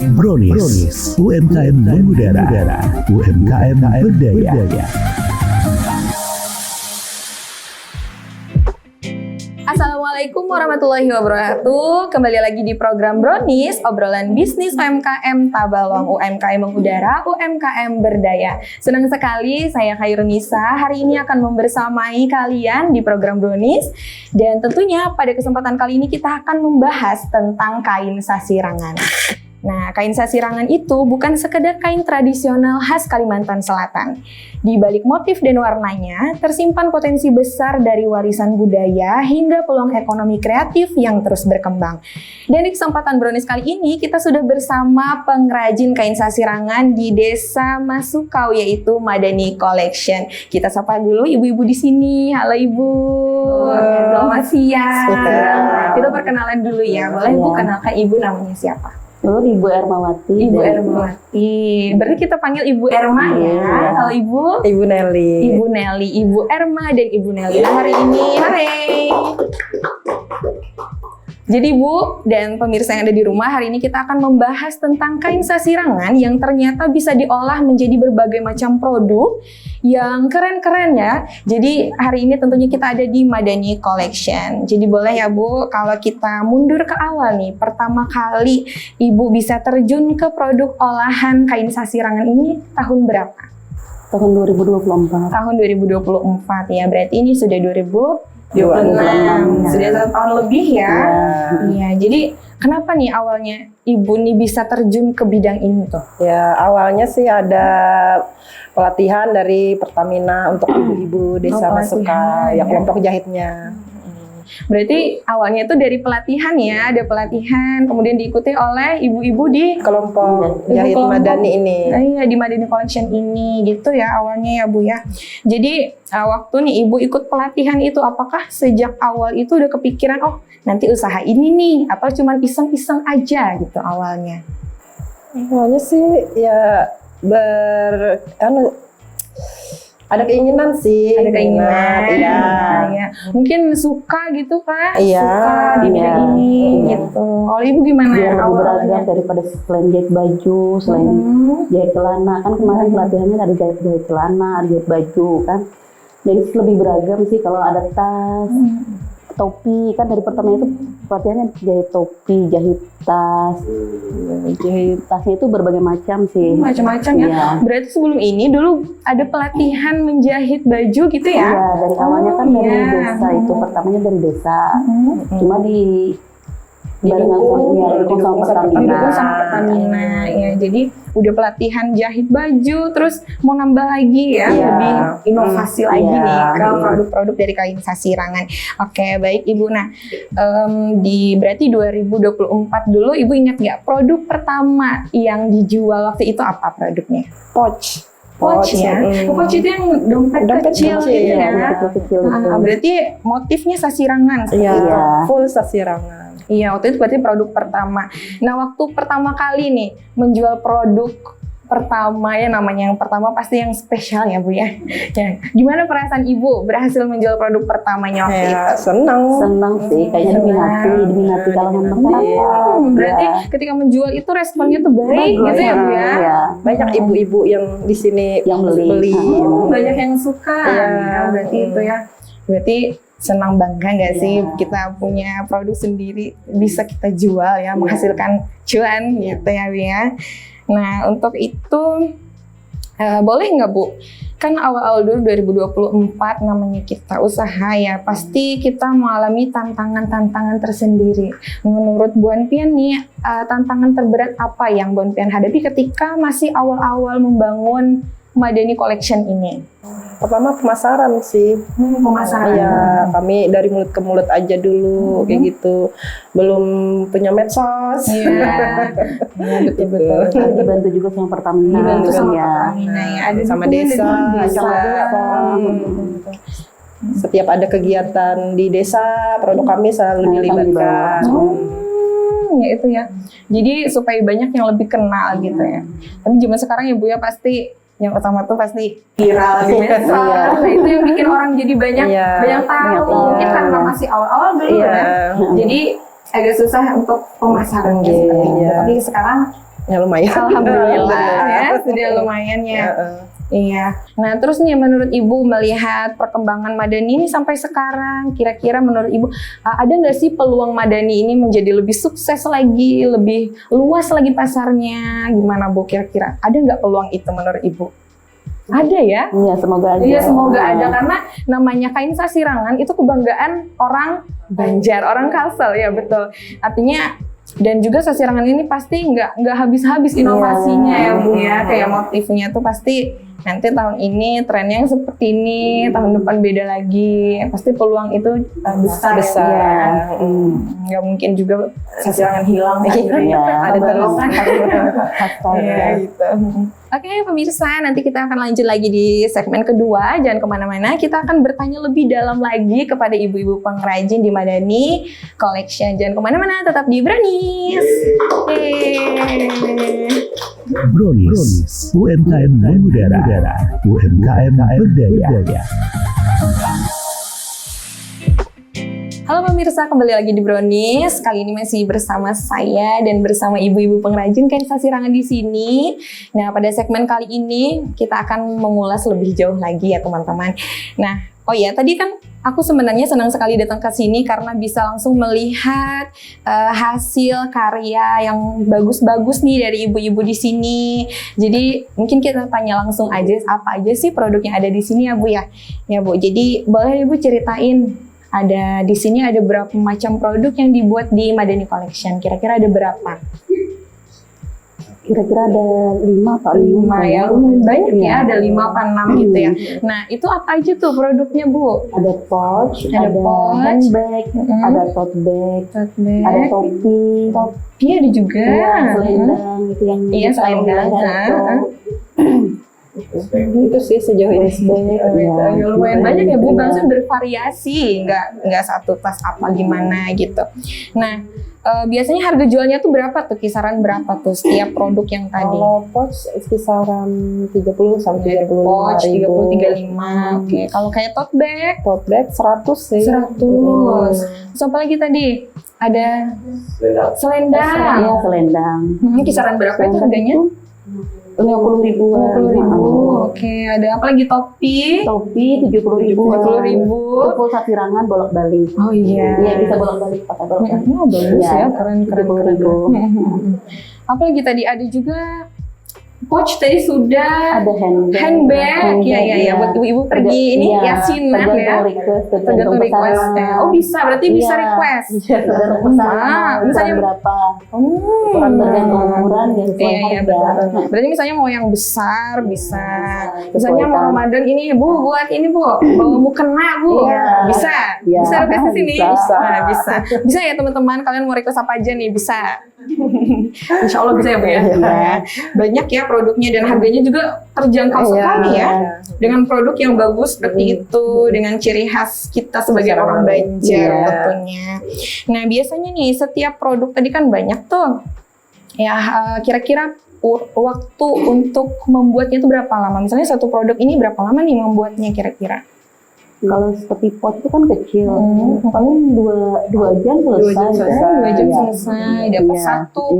Brownies, UMKM mengudara, UMKM berdaya. Assalamualaikum warahmatullahi wabarakatuh. Kembali lagi di program Brownies, obrolan bisnis UMKM Tabalong, UMKM mengudara, UMKM berdaya. Senang sekali saya Khairunisa hari ini akan membersamai kalian di program Brownies. Dan tentunya pada kesempatan kali ini kita akan membahas tentang kain sasirangan. Nah, kain sasirangan itu bukan sekedar kain tradisional khas Kalimantan Selatan. Di balik motif dan warnanya, tersimpan potensi besar dari warisan budaya hingga peluang ekonomi kreatif yang terus berkembang. Dan di kesempatan Brownies kali ini, kita sudah bersama pengrajin kain sasirangan di Desa Masukau, yaitu Madani Collection. Kita sapa dulu ibu-ibu di sini. Halo Ibu. Selamat siang. Kita perkenalan dulu ya. Boleh Ibu kenalkan Ibu namanya siapa? Ibu Ermawati. Ibu Ermawati. Berarti kita panggil Ibu Erma ya. Kalau Ibu? Ibu Nelly. Ibu Nelly. Ibu Erma dan Ibu Nelly. Nah, hari ini, Jadi Bu dan pemirsa yang ada di rumah, hari ini kita akan membahas tentang kain sasirangan yang ternyata bisa diolah menjadi berbagai macam produk yang keren-keren ya. Jadi hari ini tentunya kita ada di Madani Collection. Jadi boleh ya Bu, kalau kita mundur ke awal nih, pertama kali Ibu bisa terjun ke produk olahan kain sasirangan ini tahun berapa? Tahun 2024. Tahun 2024 ya, berarti ini sudah 2026. Ya. Sudah 1 tahun lebih ya. Iya, jadi kenapa nih awalnya Ibu nih bisa terjun ke bidang ini tuh? Ya, awalnya sih ada pelatihan dari Pertamina untuk ibu-ibu Desa Masukau, ya kelompok jahitnya. Berarti awalnya itu dari pelatihan ya, ada pelatihan, kemudian diikuti oleh ibu-ibu di Kelompok jahit Madani ini. Iya, di Madani Collection ini gitu ya awalnya ya Bu ya. Jadi waktu nih Ibu ikut pelatihan itu, apakah sejak awal itu udah kepikiran oh nanti usaha ini nih, atau cuman iseng-iseng aja gitu awalnya? Awalnya sih ya ada keinginan sih. Ada keinginan, iya. Ya. Mungkin suka gitu kan? Iya, suka di bidang ini gitu. Kalau Ibu gimana? Biar lebih beragam daripada selain jahit baju, selain jahit celana. Kan kemarin pelatihannya ada jahit celana, ada jahit baju kan. Jadi lebih beragam sih kalau ada tas, topi. Kan dari pertama itu pelatihannya jahit topi, jahit tas. Jahit tasnya itu berbagai macam sih. Macam-macam ya. Iya. Berarti sebelum ini dulu ada pelatihan menjahit baju gitu ya? Iya, dari awalnya kan dari desa itu, pertamanya dari desa. Cuma didukung sama Pertamina. Ya, jadi udah pelatihan jahit baju, terus mau nambah lagi ya, lebih inovasi lagi nih ke produk-produk dari kain sasirangan. Oke, baik Ibu. Nah, berarti 2024 dulu Ibu ingat nggak produk pertama yang dijual waktu itu apa produknya? Pouch Ya. Pouch itu yang dompet kecil gitu ya. Berarti motifnya sasirangan. Iya, full sasirangan. Iya, waktu itu berarti produk pertama. Nah, waktu pertama kali nih menjual produk pertama ya, namanya yang pertama pasti yang spesial ya Bu ya. Ya. Gimana perasaan Ibu berhasil menjual produk pertamanya waktu itu? Senang sih, kayaknya diminati kalangan masyarakat. Berarti ketika menjual itu responnya tuh baik gitu ya Bu ya? Banyak ibu-ibu yang di sini yang beli. Banyak yang suka. Ya, berarti itu ya. Berarti senang bangga nggak sih kita punya produk sendiri bisa kita jual ya, menghasilkan cuan gitu ya Bu ya. Nah, untuk itu boleh nggak Bu? Kan awal-awal dulu 2024 namanya kita usaha ya, pasti kita mengalami tantangan-tantangan tersendiri. Menurut Bu Pian nih, tantangan terberat apa yang Bu Pian hadapi ketika masih awal-awal membangun Madani Collection ini? Pertama pemasaran sih. Pemasaran. Iya, kami dari mulut ke mulut aja dulu kayak gitu. Belum punya medsos. Iya. Betul-betul. Dibantu juga sama Pertamina. Dibantu sama ya. Pertamina ya. Ada Sama dukungan desa. dari desa. Setiap ada kegiatan di desa, produk kami selalu dilibatkan. Ya itu ya. Jadi supaya banyak yang lebih kenal gitu ya. Tapi zaman sekarang ya Bu ya pasti yang utama tuh pasti viral di medsos. Nah, itu yang bikin orang jadi banyak tahu. Mungkin karena masih awal-awal dulu ya. Jadi agak susah untuk pemasaran gitu. Tapi sekarang Ya lumayan. Alhamdulillah ya, sudah lumayan ya. Iya. Nah, terus nih menurut Ibu melihat perkembangan Madani ini sampai sekarang, kira-kira menurut Ibu ada nggak sih peluang Madani ini menjadi lebih sukses lagi, lebih luas lagi pasarnya? Gimana Bu kira-kira? Ada nggak peluang itu menurut Ibu? Ada ya? Iya, semoga aja. Iya, semoga ada, karena namanya kain sasirangan itu kebanggaan orang Banjar, orang Kalsel ya, betul. Artinya dan juga sasirangan ini pasti nggak habis-habis inovasinya ya Bu ya, kayak motifnya tuh pasti nanti tahun ini trennya yang seperti ini, tahun depan beda lagi, pasti peluang itu besar. Ya. Nggak mungkin juga sasirangan hilang. Iya, Ada terus. Ya, Gitu. Oke pemirsa, nanti kita akan lanjut lagi di segmen kedua. Jangan kemana-mana, kita akan bertanya lebih dalam lagi kepada ibu-ibu pengrajin di Madani Collection. Jangan kemana-mana, tetap di Brownies. Brownies, UMKM mengudara, UMKM berdaya. Halo pemirsa, kembali lagi di Brownies. Kali ini masih bersama saya dan bersama ibu-ibu pengrajin kain sasirangan di sini. Nah, pada segmen kali ini kita akan mengulas lebih jauh lagi ya teman-teman. Nah, oh ya, tadi kan aku sebenarnya senang sekali datang ke sini karena bisa langsung melihat hasil karya yang bagus-bagus nih dari ibu-ibu di sini. Jadi mungkin kita tanya langsung aja apa aja sih produk yang ada di sini ya Bu ya. Ya Bu, jadi boleh Ibu ceritain ada di sini ada berapa macam produk yang dibuat di Madani Collection? Kira-kira ada berapa? Kira-kira ada 5 atau 5 ya, lumayan banyak ya, ada 5 apa 6 gitu ya. Nah, itu apa aja tuh produknya Bu? Ada pouch, Ada pouch, handbag, ada tote bag, ada topi, topi ada juga. ya, selendang itu yang Iya, selendang. Itu sih sejauh ini. Ya, lumayan banyak ya Bu, langsung bervariasi, nggak satu tas apa gimana gitu. Nah, biasanya harga jualnya tuh berapa tuh, kisaran berapa tuh setiap produk yang tadi? Kalau pouch kisaran 30 sampai 35 Pouch ribu. 30-35. Oke. Kalau kayak tote bag Tote bag 100 sih. 100. Terus apa lagi tadi? Ada selendang. ya selendang. Kisaran berapa itu harganya? 50.000. 50.000. Oke, ada apa lagi topi? Topi 70.000. 70.000. Itu full sasirangan bolak-balik. Oh iya. Iya, bisa bolak-balik pakai bolak-balik. Oh, bagus Iya, ya, keren. 70.000. Apa lagi tadi? Ada juga pouch tadi sudah. Ada handbag. Iya. Buat ibu-ibu pergi ini yasinan ya. Tergantung request. Oh bisa, berarti bisa request. Tergantung pesanan. Misalnya berapa? Ukuran Tergantung ukuran ya. Iya, betul. Berarti misalnya mau yang besar bisa. Misalnya mau Ramadan ini Bu, buat ini Bu, bawa mukena Bu. Iya. Bisa. Iya. Bisa request di sini. Bisa. Nah, bisa. Bisa ya teman-teman, kalian mau request apa aja nih? Bisa. Insya Allah bisa ya Bu ya. Banyak ya produknya dan harganya juga terjangkau sekali ya. Dengan produk yang bagus seperti itu, dengan ciri khas kita sebagai orang Banjar tentunya. Nah biasanya nih setiap produk tadi kan banyak tuh. Ya kira-kira waktu untuk membuatnya itu berapa lama? Misalnya satu produk ini berapa lama nih membuatnya kira-kira? Kalau seperti pot itu kan kecil, paling 2 jam selesai. 2 jam selesai, dapat satu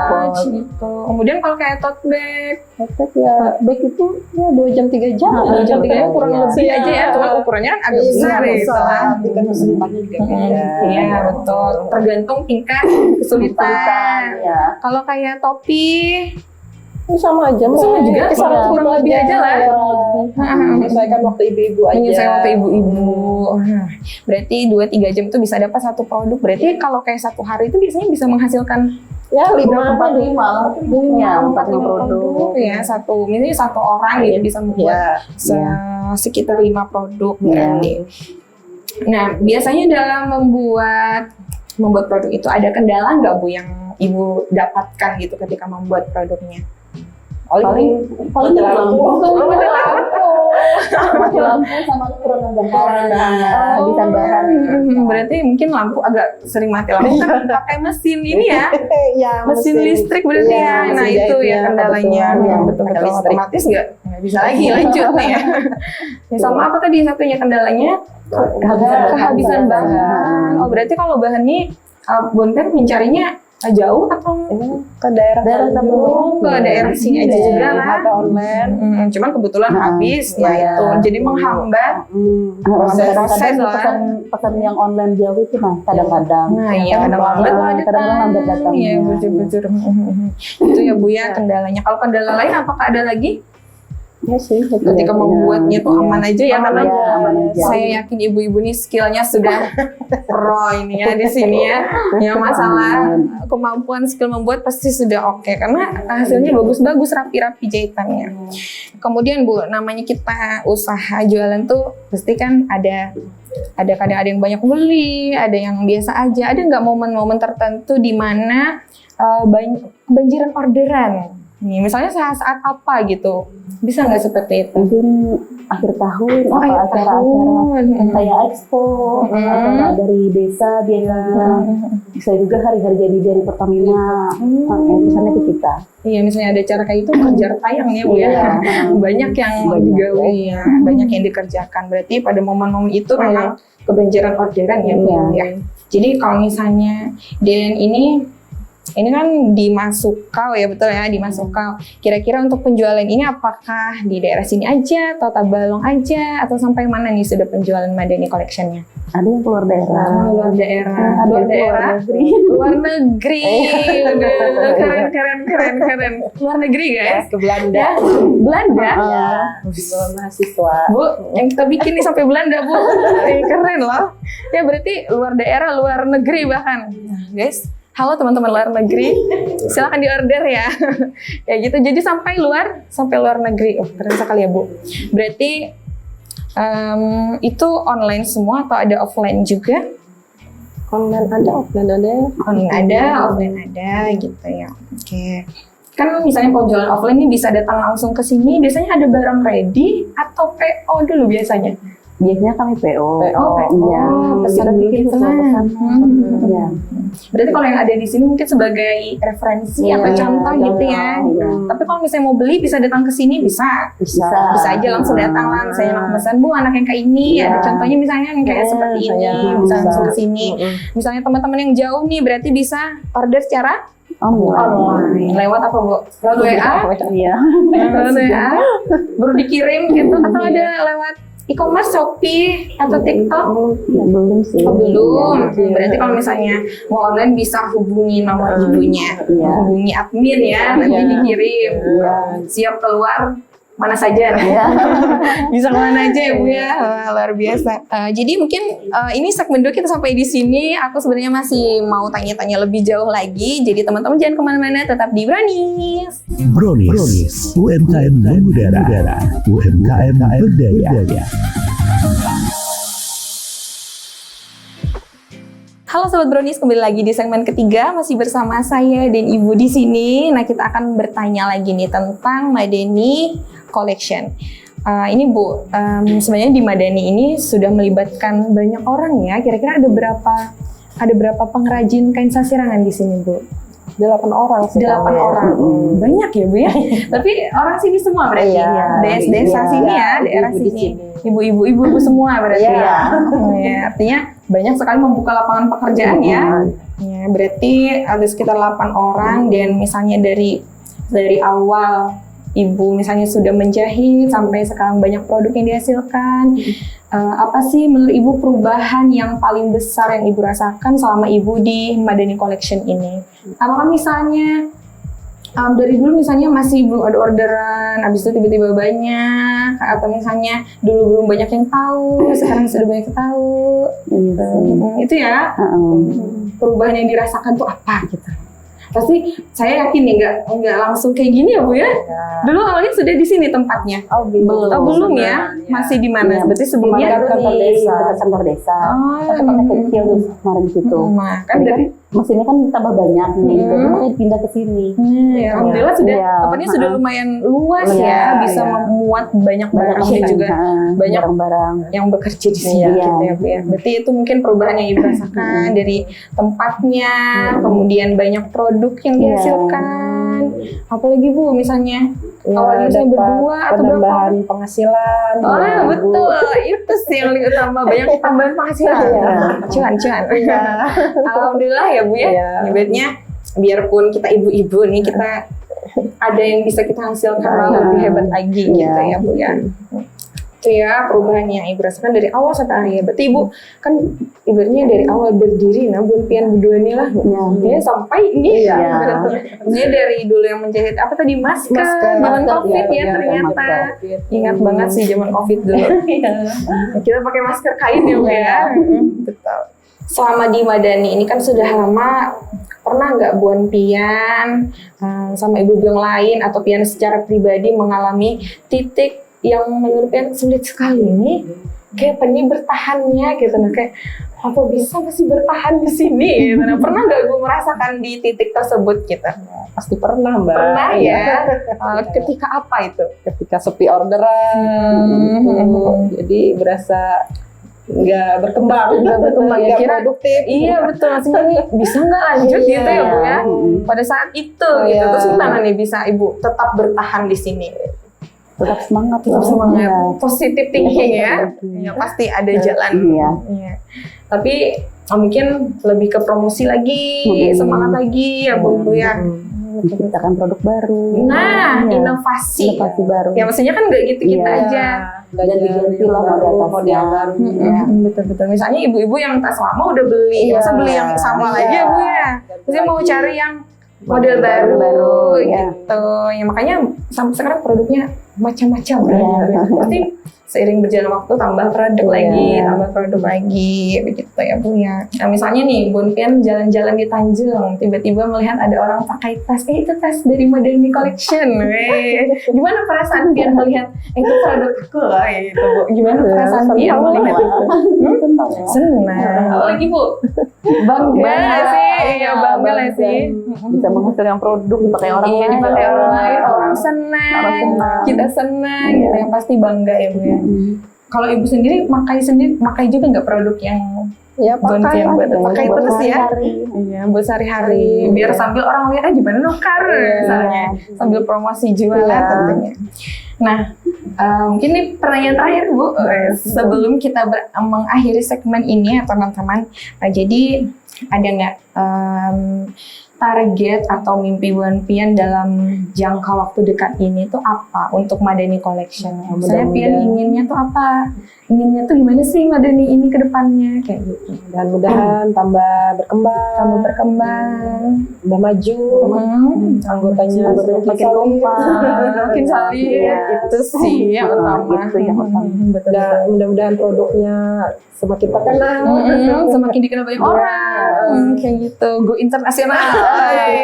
pouch gitu. Kemudian kalau kayak tote bag, ya bag itu ya 2 jam 3 jam. 2 jam 3 jam kurang lebih aja ya, cuma ukurannya kan agak besar ya gitu lah. Tingkat kesulitannya juga beda. Iya betul, tergantung tingkat kesulitan. Ya. Kalau kayak topi, Sama aja, sama juga, kisaran kurang lebih aja lah. Menyesuaikan waktu ibu-ibu aja. Menyesuaikan waktu ibu-ibu. Berarti 2-3 jam itu bisa dapat satu produk. Berarti kalau kayak satu hari itu biasanya bisa menghasilkan Ya 5 45 produk ya, misalnya satu orang gitu bisa membuat sekitar 5 produk berarti. Nah biasanya dalam membuat produk itu ada kendala nggak Bu yang Ibu dapatkan gitu ketika membuat produknya? paling lampu sama kekurangan bahan habisan bahan. Berarti mungkin lampu agak sering mati lampu kan pakai mesin ini ya, mesin listrik berarti ya. Nah itu ya kendalanya, betul-betul otomatis nggak bisa lagi lanjut nih ya. Sama apa tadi satunya kendalanya? Kehabisan bahan. Oh berarti kalau bahannya Bonper mencarinya Jauh atau ke daerah Bandung. ke daerah sini aja juga lah. atau online. Cuman kebetulan habis, ya iya. itu. Jadi menghambat. Kadang-kadang Proses lah. pesan yang online jauh itu mah kadang-kadang. Nah iya, kadang-kadang lambat Kadang-kadang lambat datangnya. Iya, bujur-bujur. Itu ya Bu ya kendalanya. Kalau kendala lain apakah ada lagi? Ya sih. Ketika membuatnya tuh aman aja ya, karena aman aja. saya yakin ibu-ibu nih skillnya sudah pro ini ya di sini ya. Ya masalah kemampuan skill membuat pasti sudah oke, karena hasilnya bagus-bagus, rapi-rapi jahitannya. Kemudian Bu, namanya kita usaha jualan tuh pasti kan ada kadang ada yang banyak beli, ada yang biasa aja. Ada nggak momen-momen tertentu di mana kebanjiran orderan? Nih, misalnya saat apa gitu? Bisa nggak seperti itu? Mungkin akhir tahun atau akhir acara-acara tahun. kayak expo, acara dari desa biasanya. Bisa juga hari-hari jadi dari Pertamina. Pesannya ke kita. Iya, misalnya ada acara kayak itu kejar tayang ya Bu ya. Iya. Banyak yang digawe ya, banyak yang dikerjakan. Berarti pada momen-momen itu memang kebanjiran orderan ya Bu ya. Jadi kalau misalnya Den ini kan di Masukau ya, betul ya, di Masukau. Kira-kira untuk penjualan ini apakah di daerah sini aja atau Tabalong aja atau sampai mana nih sudah penjualan Madani Collection-nya? Ada yang keluar daerah. Luar daerah. Ada Luar yang daerah. keluar negeri. Keren. Luar negeri guys. Ke Belanda. Belanda. Di bawah mahasiswa. Bu, yang kita bikin nih sampai Belanda Bu. Keren loh. Ya berarti luar daerah, luar negeri bahkan. Nah, guys, halo teman-teman luar negeri, silakan diorder ya. Ya gitu, jadi sampai luar negeri. Oh, keren sekali ya Bu. Berarti itu online semua atau ada offline juga? Online ada, offline ada. Online ada, offline ada gitu ya. Oke. Kan misalnya penjualan offline ini bisa datang langsung ke sini, biasanya ada barang ready atau PO dulu biasanya? Biasanya kami PO. Iya. Pesan dulu gitu lah. Iya. Berarti kalau yang ada di sini mungkin sebagai referensi Iya, atau contoh gitu ya. iya. Tapi kalau misalnya mau beli bisa datang ke sini bisa. Bisa. Bisa aja langsung datang lah. Misalnya mau pesan Bu anak yang kayak ini, Iya. ada contohnya misalnya yang kayak seperti ini, Iya, bisa bisa. langsung ke sini. Misalnya teman-teman yang jauh nih berarti bisa order secara online. Lewat apa Bu? Lewat WA? Iya. Lewat WA? Baru dikirim gitu atau ada lewat e-commerce, Shopee atau TikTok? Ya, belum sih. Oh, belum. Iya. Berarti kalau misalnya mau online bisa hubungi nomor ibunya, Iya. hubungi admin ya, nanti dikirim. Iya. Siap keluar mana saja. Iya. Bisa kemana aja ya Bu ya. Wah, luar biasa. Jadi mungkin ini segmen 2 kita sampai di sini. Aku sebenarnya masih mau tanya-tanya lebih jauh lagi. Jadi teman-teman jangan kemana-mana, tetap di Brownies. Brownies, UMKM mengudara, UMKM berdaya. Halo Sobat Brownies, kembali lagi di segmen ketiga, masih bersama saya dan Ibu di sini. Nah, kita akan bertanya lagi nih tentang Madani Collection. Ini Bu, sebenarnya di Madani ini sudah melibatkan banyak orang ya. Kira-kira ada berapa pengrajin kain sasirangan di sini Bu? 8 orang sih. 8 orang. Banyak ya Bu ya. Tapi orang sini semua berarti. Iya. Desa Iya. sini ya, daerah Ibu-ibu di sini. sini. Ibu-ibu semua berarti Iya. ya. Ya. Artinya banyak sekali membuka lapangan pekerjaan ya. Ya, berarti ada sekitar 8 orang dan misalnya dari awal Ibu misalnya sudah menjahit sampai sekarang banyak produk yang dihasilkan. Apa sih menurut Ibu perubahan yang paling besar yang Ibu rasakan selama Ibu di Madani Collection ini? Apakah misalnya dari dulu misalnya masih belum ada orderan, habis itu tiba-tiba banyak, atau misalnya dulu belum banyak yang tahu, sekarang sudah banyak yang tahu. Iya. Itu ya perubahan yang dirasakan tuh apa gitu? Pasti saya yakin nih nggak langsung kayak gini ya Bu ya. Dulu awalnya sudah di sini tempatnya. Oh, belum. Oh belum ya? Masih di mana? Iya. Berarti sebelumnya Kemarin dulu di di dekat kantor desa. Tempatnya kecil tuh kemarin di situ. Nah, kan Jadi dari mesinnya kan tambah banyak nih, gitu. Makanya pindah ke sini. alhamdulillah sudah Iya. tempatnya sudah lumayan luas Iya, ya, bisa iya. memuat banyak barang dan juga banyak barang-barang. yang bekerja di sini Iya. gitu ya Bu ya. Berarti itu mungkin perubahan yang Ibu rasakan dari tempatnya, kemudian banyak produk yang dihasilkan. Apalagi Bu misalnya awalnya saya berdua atau berapa? penambahan penghasilan. Oh betul, itu sih yang paling utama, banyak tambahan penghasilan. Iya. Cuan. Alhamdulillah ya Bu ya. Iya. Ibaratnya biarpun kita ibu-ibu nih, kita ada yang bisa kita hasilkan lebih hebat lagi gitu ya Bu ya. Itu ya perubahan yang Ibu rasakan dari awal sampai akhir. Berarti Ibu kan ibaratnya dari awal berdiri Bun Pian berdua nih lah ya sampai ini Dia dari dulu yang menjahit apa tadi masker zaman Covid ya ternyata. Ingat banget sih zaman Covid dulu. Kita pakai masker kain ya Bu ya. Betul. Selama di Madani ini kan sudah lama, pernah nggak Bun Pian sama ibu-ibu yang lain atau Pian secara pribadi mengalami titik yang menurut Pian sulit sekali nih, kayak pengen bertahannya gitu, kayak apa bisa masih bertahan di sini gitu. Pernah nggak Ibu merasakan di titik tersebut gitu? Pasti pernah Mbak. Pernah ya. Ketika apa itu? Ketika sepi orderan, jadi berasa nggak berkembang ya, nggak produktif. Iya betul, maksudnya nih bisa nggak lanjut gitu ya Bu ya. Pada saat itu gitu, terus gimana nih bisa Ibu tetap bertahan di sini? Tetap semangat, Positif thinking ya. Ya pasti ada jalan. Iya. Tapi mungkin lebih ke promosi lagi, semangat lagi ya Bu ya. Menciptakan produk baru. Nah, inovasi baru. Ya maksudnya kan nggak gitu aja. Ganti-ganti lah model baru. Betul-betul. Misalnya ibu-ibu yang tas lama udah beli, masa beli yang sama lagi ya Bu ya. Terus mau cari yang model baru gitu. Ya makanya sampai sekarang produknya macam-macam ya. Pasti seiring berjalan waktu tambah produk lagi, begitu ya Bu ya. Nah misalnya nih Bun Pian jalan-jalan di Tanjung, tiba-tiba melihat ada orang pakai tas, itu tas dari Madani Collection. Gimana perasaan Pian melihat itu produk aku lah gitu Bu? Gimana perasaan Pian melihat itu? Senang. Apalagi Bu? Bangga sih, iya bangga lah sih. Bisa menghasilkan produk dipakai orang lain. Dipakai orang lain, orang senang, kita senang, gitu yang pasti bangga ya Bu ya. Kalau Ibu sendiri makai juga nggak produk yang pakai terus ya? Iya, buat sehari-hari. Biar sambil orang lihat gimana nukar misalnya, sambil promosi jualan tentunya. Nah, mungkin ini pertanyaan terakhir Bu, sebelum kita mengakhiri segmen ini ya teman-teman. Jadi ada nggak target atau mimpi Bun Pian dalam jangka waktu dekat ini tuh apa untuk Madani Collection? Saya Pian inginnya tuh apa? Inginnya tuh gimana sih Madani ini ke depannya kayak gitu? Mudah-mudahan tambah berkembang, tambah maju, anggotanya makin kompak, makin solid. Itu sih yang utama. Mudah-mudahan produknya semakin terkenal, semakin dikenal banyak orang, kayak gitu. Go internasional.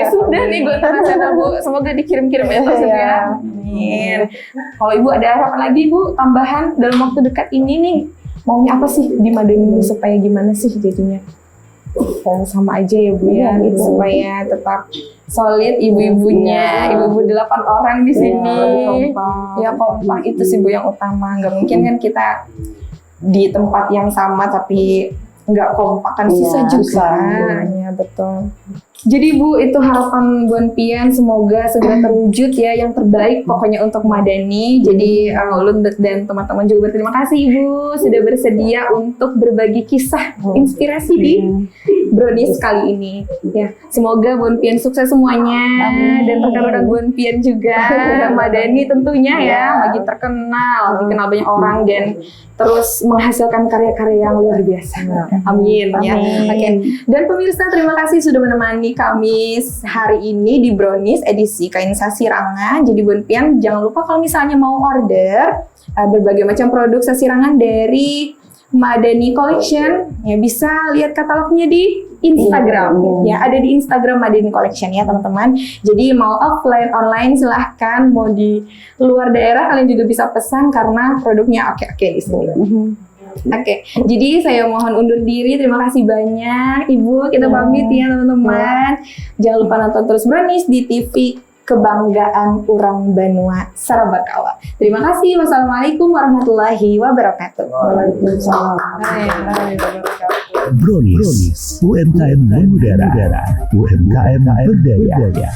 Sudah nih go internasional Bu. Semoga dikirim-kirim ya terus ya. Amin. Kalau Ibu ada harapan lagi Bu tambahan dalam waktu dekat ini nih, maunya apa sih di Madani supaya gimana sih jadinya? Sama aja ya Bu ya, supaya tetap solid ibu-ibunya, ibu-ibu 8 orang di sini. Ya kompak itu sih Bu yang utama. Nggak mungkin kan kita di tempat yang sama tapi nggak kompak kan susah juga. Ya betul. Jadi Bu, itu harapan Bun Pian, semoga segera terwujud ya yang terbaik pokoknya untuk Madani. Jadi Ulun dan teman-teman juga berterima kasih Ibu sudah bersedia untuk berbagi kisah inspirasi di Brownies kali ini. Ya, semoga Bun Pian sukses semuanya. Dan rekan-rekan Bun Pian juga Madani tentunya ya makin terkenal, dikenal banyak orang dan terus menghasilkan karya-karya yang luar biasa. Amin ya. Oke. Dan pemirsa terima kasih sudah menemani kami hari ini di Brownies edisi kain sasirangan. Jadi Bun Pian jangan lupa kalau misalnya mau order berbagai macam produk sasirangan dari Madani Collection ya bisa lihat katalognya di Instagram ya, ada di Instagram Madani Collection ya teman-teman. Jadi mau offline online silahkan, mau di luar daerah kalian juga bisa pesan karena produknya oke-oke di sini. Oke, jadi saya mohon undur diri. Terima kasih banyak Ibu. Kita pamit ya teman-teman. Jangan lupa nonton terus Brownies di TV Kebanggaan Urang Banua Sarabakawa. Terima kasih. Wassalamualaikum warahmatullahi wabarakatuh. Waalaikumsalam. Brownies, UMKM mengudara, UMKM berdaya.